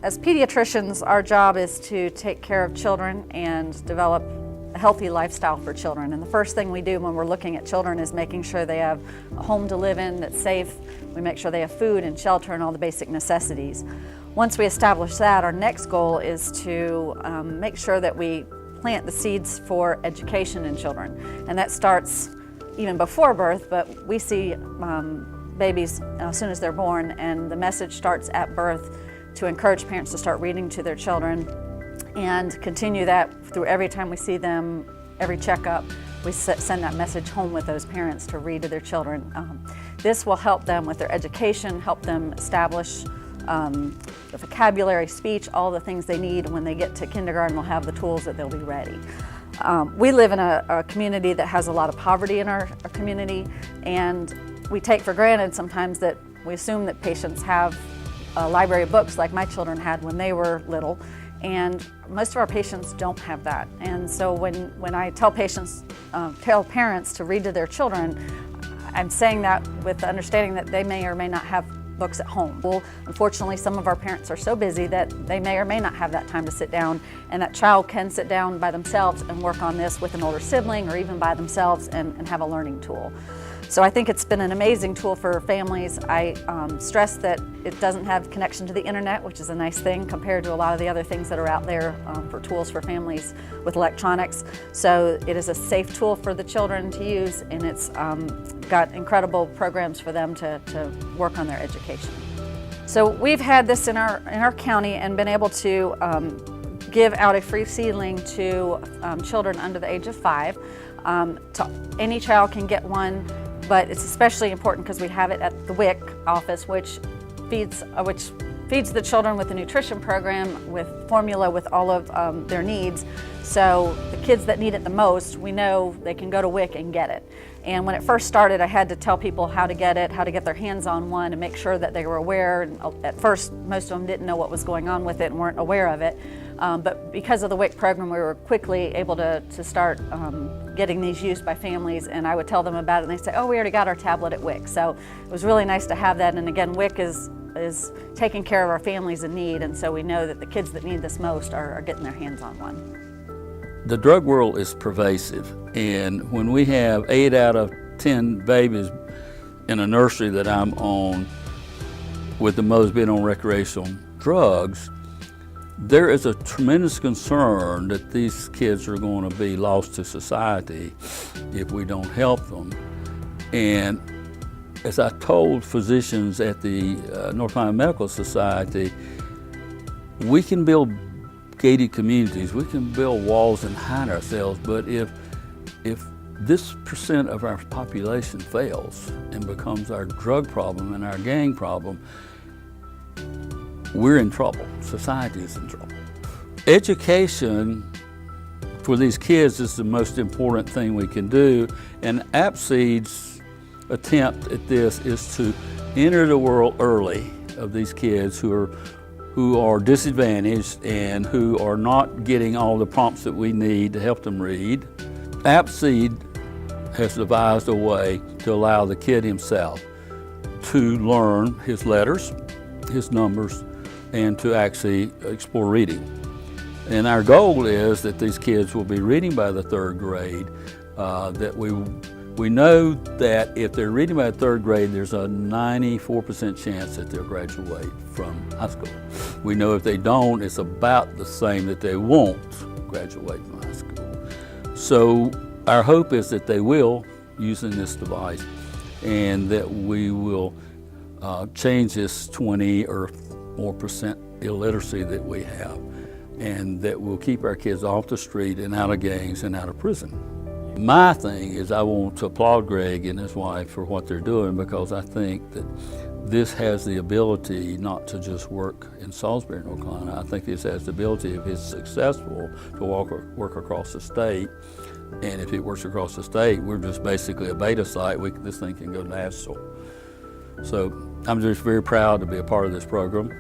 As pediatricians, our job is to take care of children and develop a healthy lifestyle for children. And the first thing we do when we're looking at children is making sure they have a home to live in that's safe. We make sure they have food and shelter and all the basic necessities. Once we establish that, our next goal is to make sure that we plant the seeds for education in children. And that starts even before birth, but we see babies as soon as they're born, and the message starts at birth to encourage parents to start reading to their children and continue that through every time we see them, every checkup. We send that message home with those parents to read to their children. This will help them with their education, help them establish the vocabulary, speech, all the things they need. When they get to kindergarten, they'll have the tools that they'll be ready. We live in a community that has a lot of poverty in our community, and we take for granted sometimes that we assume that patients have a library of books like my children had when they were little, and most of our patients don't have that. And so when I tell parents to read to their children, I'm saying that with the understanding that they may or may not have books at home. Well, unfortunately, some of our parents are so busy that they may or may not have that time to sit down, and that child can sit down by themselves and work on this with an older sibling or even by themselves and have a learning tool. So I think it's been an amazing tool for families. I stress that it doesn't have connection to the internet, which is a nice thing compared to a lot of the other things that are out there for tools for families with electronics. So it is a safe tool for the children to use, and it's got incredible programs for them to work on their education. So we've had this in our county and been able to give out a free seedling to children under the age of 5. Any child can get one, but it's especially important because we have it at the WIC office, which feeds the children with a nutrition program, with formula, with all of their needs. So the kids that need it the most, we know they can go to WIC and get it. And when it first started, I had to tell people how to get it, how to get their hands on one, and make sure that they were aware. And at first, most of them didn't know what was going on with it and weren't aware of it. But because of the WIC program, we were quickly able to start getting these used by families, and I would tell them about it, and they'd say, oh, we already got our tablet at WIC. So it was really nice to have that, and again, WIC is taking care of our families in need, and so we know that the kids that need this most are getting their hands on one. The drug world is pervasive, and when we have 8 out of 10 babies in a nursery that I'm on, with the most being on recreational drugs, there is a tremendous concern that these kids are going to be lost to society if we don't help them. And as I told physicians at the North Carolina Medical Society, we can build gated communities, we can build walls and hide ourselves, but if this % of our population fails and becomes our drug problem and our gang problem, we're in trouble. Society is in trouble. Education for these kids is the most important thing we can do, and ApSeed's attempt at this is to enter the world early of these kids who are disadvantaged and who are not getting all the prompts that we need to help them read. ApSeed has devised a way to allow the kid himself to learn his letters, his numbers, and to actually explore reading. And our goal is that these kids will be reading by the 3rd grade, that we know that if they're reading by the 3rd grade, there's a 94% chance that they'll graduate from high school. We know if they don't, it's about the same that they won't graduate from high school. So our hope is that they will, using this device, and that we will change this 20 or more % illiteracy that we have, and that we'll keep our kids off the street and out of gangs and out of prison. My thing is I want to applaud Greg and his wife for what they're doing, because I think that this has the ability not to just work in Salisbury, North Carolina. I think this has the ability, if it's successful, to work across the state. And if it works across the state, we're just basically a beta site. This thing can go national. So I'm just very proud to be a part of this program.